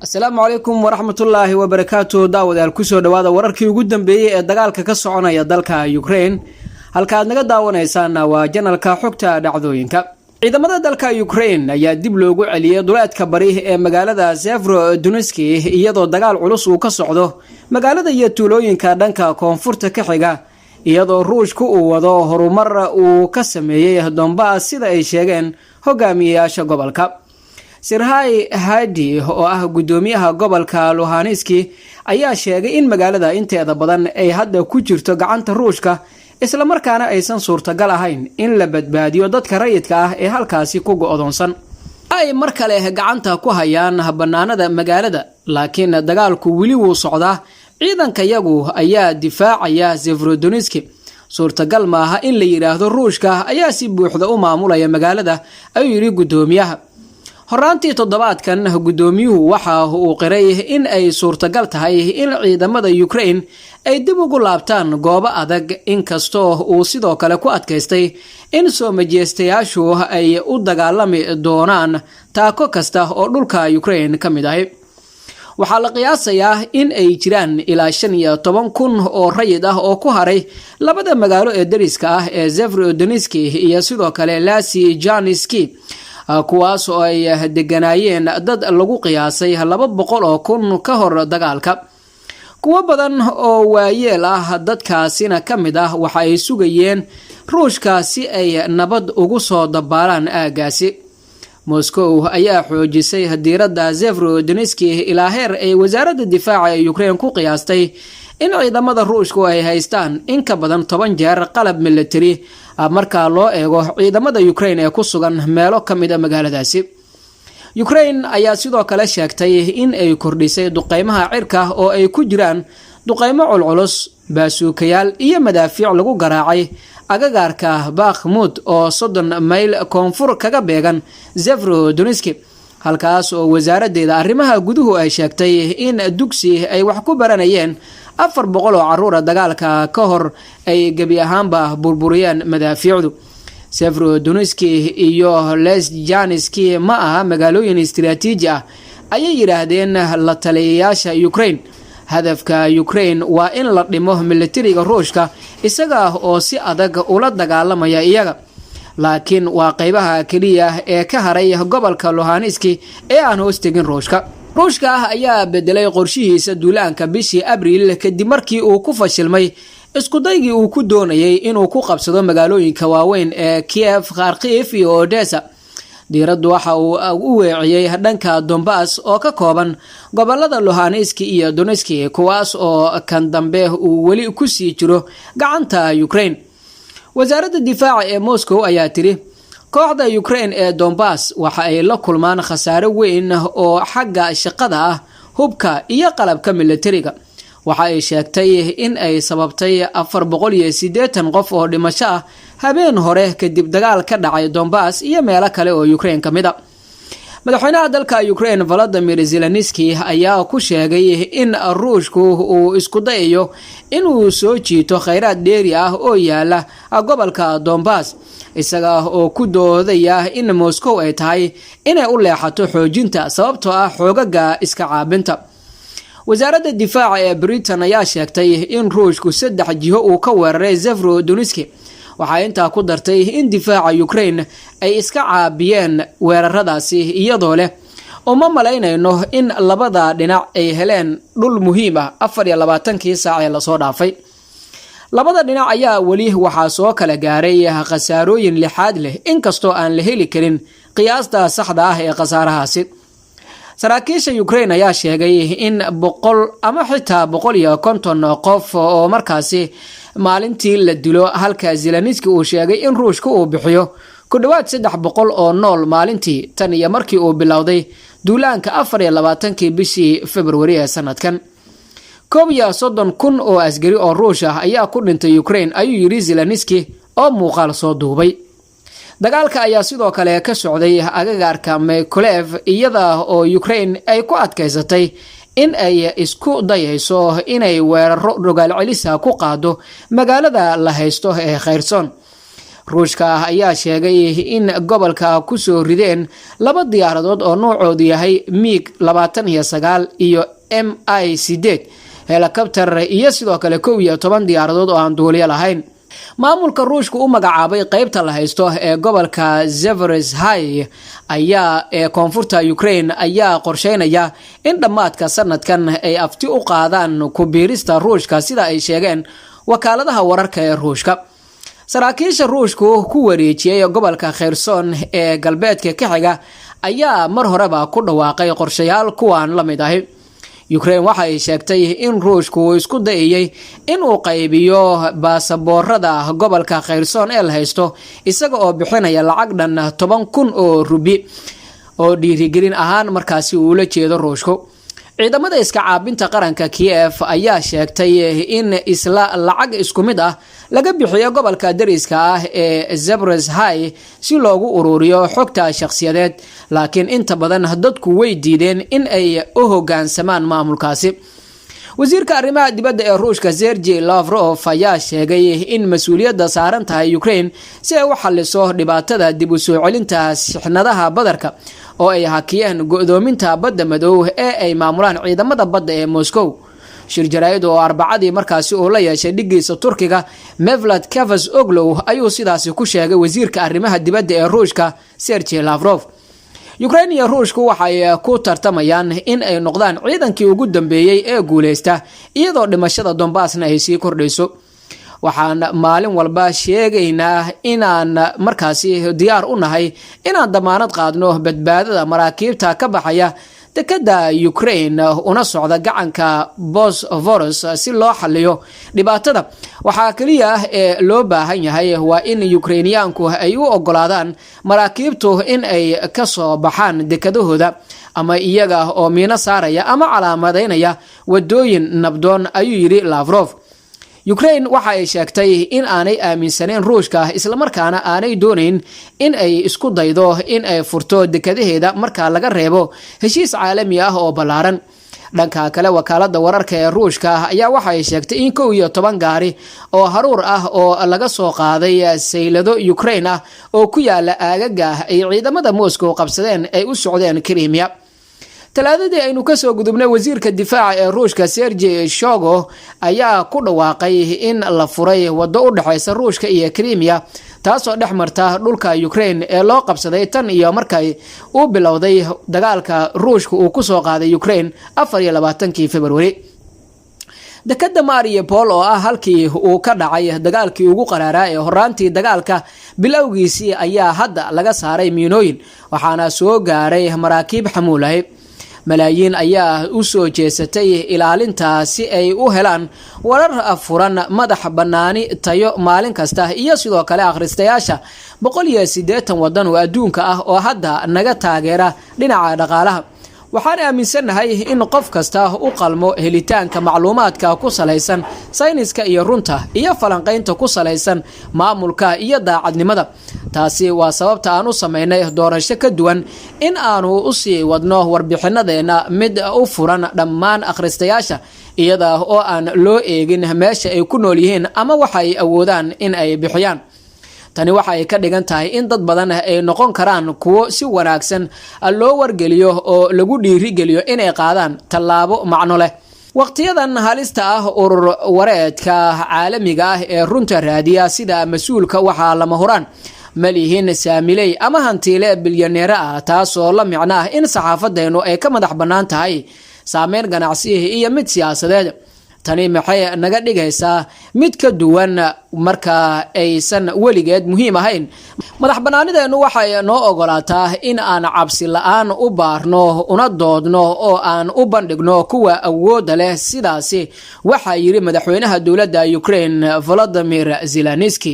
Assalaamu calaykum waraxmatullaahi wabarakaatuh. daawadayaal kusoo dhawaada wararkii ugu dambeeyay ee dagaalka ka soconaya dalka Ukraine. halka aad naga daawanaysaan waa janalka xogta dhacdooyinka. ciidamada dalka Ukraine ayaa dib loogu celiyay duleedka bari ee magaalada Severodonetsk iyadoo dagaal culus uu ka socdo magaalada iyo tuulooyinka dhanka koonfurta ka xiga, iyadoo Ruushku uu wado horumar uu ka sameeyay Donbass sida ay sheegeen hogaamiyayaasha gobolka. Serhiy Hadi oo ah gudoomiyaha gobolka Luhansk ayaa sheegay in magaalada inteeda badan ay hadda ku jirto gacanta Ruushka, isla markaana aysan suurtagal ahayn in la badbaadiyo dadka rayidka ah ee halkaasi ku go'doonsan. ay mar kale gacanta ku hayaan banaanada magaalada, laakiin dagaalku weli wuu socdaa. ciidanka yagu ayaa difaacaya Severodonetsk. suurtagal maaha in la yiraahdo Ruushka ayaa si buuxda u maamulaya magaalada, ayuu yiri gudoomiyaha. horaantii toddobaadkan gudoomiyuhu waxa uu qiray in ay suurtagal tahay in ciidamada Ukraine ay dib ugu laabtaan goobo adag, inkastoo uu sidoo kale ku adkaystay in soo majeystayaashu ay u dagaalami doonaan taako kasta oo dhulka Ukraine ka mid ah. waxaa la qiyaasayaa in ay jiraan ilaa 15,000 oo rayid ah oo ku haray labada magaalo ee dariska ah ee Severodonetsk iyo sidoo kale Lysychansk, kuwaas oo ay deganaayeen dad lagu qiyaasay 200,000 ka hor dagaalka. kuwa badan oo waayeel ah dadkaasina ka mid ah waxa ay sugayeen Ruushka si ay nabad ugu soo dabaalaan aagaasi. Moscow ayaa xoojisay diiradda Severodonetsk ilaa heer ay wasaaradda difaaca ee Ukraine ku qiyaastay in ciidamada Ruushku ay haystaan in ka badan 10 jeer qalab military marka loo eego ciidamada Ukraine ee ku sugan meelo kamid ah magaaladaasi. Ukraine ayaa sidoo kale sheegtay in ay kordhisay duqeymaha cirka oo ay ku jiraan duqeymo culculus, baasuukayaal iyo madaafiic lagu garaacay agagaarka Bakhmut oo 30 mayl koonfur kaga beegan Severodonetsk, halkaas oo wasaaradda arrimaha guduhu ay sheegtay in dugsi ay wax ku baranayeen 400 oo caruur dagaalka ka hor ay gabi ahaanba burburiyeen madaafiicdu. Severodonetsk iyo Lysychansk ma aha magaalooyin istiraatiiji ah, ayay yiraahdeen la taliyayaasha Ukraine. hadafka Ukraine waa in la dhimo militariga Ruushka isaga oo si adag ula dagaalamaya iyaga, laakiin waa qaybaha kaliya ee ka haray gobolka Luhansk ee aan hoos tegin Ruushka. Ruushka ayaa bedelay qorshihiisa duulaanka bishii Abriil kadib markii uu ku fashilmay isku daygii uu ku doonayay inuu ku qabsado magaalooyinka waaweyn ee Kiev, Kharkiv iyo Odessa. diiraddu waxa uu u weeciyay dhanka Donbass oo ka kooban gobolada Luhansk iyo Donetsk, kuwaas oo kan dambe uu weli ku sii jiro gacanta Ukraine. wasaaradda difaaca ee Moscow ayaa tiri kooxda Ukraine ee Donbass waxa ay la kulmaan khasaare weyn oo xagga shaqada ah, hubka iyo qalabka militariga. waxa ay sheegtay in ay sababtay 480 qof oo dhimasho ah habeen hore kadib dagaal ka dhacay Donbass iyo meelo kale oo Ukraine kamid ah. madaxweynaha dalka Ukraine Volodymyr Zelensky ayaa ku sheegay in Ruushku uu isku dayayo inuu soo jiito kheyraad dheeri ah oo yaala gobolka Donbass, isaga oo ku doodaya in Moscow ay tahay inay u leexato xoojinta sababtoo ah xoogaga iska caabinta. wasaaradda difaaca ee Britain ayaa sheegtay in Ruushku 3 jiho uu ka weeraray Severodonetsk. waxay intaa ku dartay in difaaca Ukraine ay iska caabiyeen weeraradaasi, iyadoo leh uma malaynayno in labada dhinac ay heleen dhul muhiim ah 24 saac ee la soo dhaafay. labada dhinac ayaa wali waxa soo kala gaaray khasaarooyin lixaad leh, inkastoo aan la heli karin qiyaasta saxda ah ee khasaarahaasi. saraakiisha Ukraine ayaa sheegay in 100 ama xitaa 150 qof oo markaasi maalintii la dilo, halka Zelensky uu sheegay in Ruushka uu bixiyo ku dhawaad 300 oo nool maalintii tan iyo markii uu bilowday duulaanka 24 bishii February ee sanadkan. 30,000 oo askari oo Ruush ah ayaa ku dhintay Ukraine, ayuu yiri Zelensky oo muuqaal soo duubay. dagaalka ayaa sidoo kale ka socday agagaarka Mykolaiv, iyada oo Ukraine ay ku adkaysatay in ay isku dayayso inay weeraro rogaal celisa ku qaado magaalada la haysto ee Kherson. ruushka ayaa sheegay in gobolka ku soo rideen 2 diyaaradood oo noocoodu yahay MiG-29 iyo Mi-8 helikabtar iyo sidoo kale 11 diyaaradood oo aan duuliye lahayn. maamulka ruushka u magacaabay qaybta la haysto ee gobolka Zaporizhzhia ayaa koonfurta Ukraine ayaa qorsheynaya in dhamaadka sanadkan ay afti u qaadaan ku biirista ruushka sida ay sheegeen wakaaladaha wararka ee ruushka. saraakiisha ruushku ku wareejiyay gobolka Kherson ee galbeedka ka xiga ayaa mar horeba ku dhawaaqay qorshayaal kuwan la mid ah. Ukraine waxa ay sheegtay in ruushku isku dayay in uu qaybiyo baasaboorada gobolka Kherson ee la haysto isaga oo bixinaya lacag dhan 10,000 oo rubi oo dhiirigelin ahaan markaasi uu la jeedo ruushku. ciidamada iska caabinta qaranka Kiev ayaa sheegtay in isla lacag isku mid ah laga bixiyo gobolka dariska ah ee Zaporizhzhia si loogu ururiyo xogta shakhsiyadeed, laakiin inta badan dadku way diideen in ay u hoggaansamaan maamulkaasi. wasiirka arrimaha dibadda ee Ruushka Sergey Lavrov ayaa sheegay in mas'uuliyadda saaran tahay Ukraine si ay u xalliso dhibaatada dib u soo celinta shixnadaha badarka oo ay hakiyeen go'doominta badda madow ee ay maamulaan ciidamada badda ee Moscow. shir jaraa'id oo Arbacadii markaasi oo la yeeshay dhigiisa Turkiga Mevlut Cavusoglu ayuu sidaasi ku sheegay wasiirka arrimaha dibadda ee Ruushka Sergey Lavrov. Ukraine iyo Ruushku waxay ku tartamayaan in ay noqdaan ciidankii ugu dambeeyay ee guuleysta iyadoo dhimashada Donbassna ay sii kordhayso. waxaan maalin walba sheegaynaa inaan markaasi diyaar u nahay inaan damaanad qaadno badbaadada maraakiibta ka baxaya dekada Ukraine una socda gacanka Bosphorus si loo xalliyo dhibaatada. waxaa kaliya ee loo baahan yahay waa in Ukrainiyaanku ay u ogolaadaan maraakiibtu in ay ka soo baxaan dekadahooda ama iyaga oo miina saaraya ama calaamadeynaya wadooyin nabdoon, ayuu yiri Lavrov. Ukraine waxa ay sheegtay in aanay aaminsaneen Ruushka isla markaana aanay doonayn in ay isku daydo in ay furto dekadaheeda marka laga reebo heshiis caalami ah oo ballaaran. dhanka kale wakaalada wararka ee Ruushka ayaa waxa ay sheegtay in 11 gaari oo haruur ah oo laga soo qaaday saylado Ukraine ah oo ku yaala aagaga ay ciidamada Moscow qabsadeen ay u socdeen Crimea. talaadadii aynu ka soo gudubnay wasiirka difaaca ee Ruushka Sergey Shoigu ayaa ku dhawaaqay in la furay wado u dhaxaysa Ruushka iyo Crimea taasoo dhexmarta dhulka Ukraine ee loo qabsaday tan iyo markay uu bilowday dagaalka Ruushka uu ku soo qaaday Ukraine 24 February. dekada Mariupol oo ah halkii uu ka dhacay dagaalkii ugu qaraaraa ee horaantii dagaalka bilowgiisii ayaa hadda laga saaray miinooyin waxaana soo gaaray maraakiib xamuulay. malaayiin ayaa u soo jeesatay ilaalinta si ay u helaan warar furan madax banaani tayo maalin kasta iyo sidoo kale akhristayaasha 180 wadan oo adduunka ah oo hadda naga taageera dhinaca dhaqaalaha. waxaan aaminsanahay in qof kasta u qalmo helitaanka macluumaadka ku salaysan sayniska iyo runta iyo falanqaynta ku salaysan maamulka iyo daacadnimada. taasi waa sababta aan u sameynay doorasho ka duwan in aanu u sii wadno warbixinadeena mid u furan dhammaan akhristayaasha iyada oo aan loo eegin meesha ay ku nool yihiin ama waxa ay awoodaan in ay bixiyaan. tani waxa ay ka dhigan tahay in dad badan ay noqon karaan kuwo si wanaagsan loo wargeliyo oo lagu dhiirigeliyo inay qaadaan tallaabo macno leh. waqtiyadan halista ah urur wareedka caalamiga ah ee runta raadiya sida mas'uulka waxa lama huraan malihiin saamiley ama hantiile bilyaneer ah taasoo la micno ah in saxaafadeenu ay ka madax bannaan tahay saameyn ganacsi iyo mid siyaasadeed. tani maxay naga dhigaysaa mid ka duwan marka aysan weligeed muhiim ahayn. madax banaanideenu waxay noo ogolaataa in aan cabsi la'aan u baarno una doodno oo aan u bandhigno kuwa awooda leh. sidaasi waxa yiri madaxweynaha dowladda Ukraine Volodymyr Zelensky.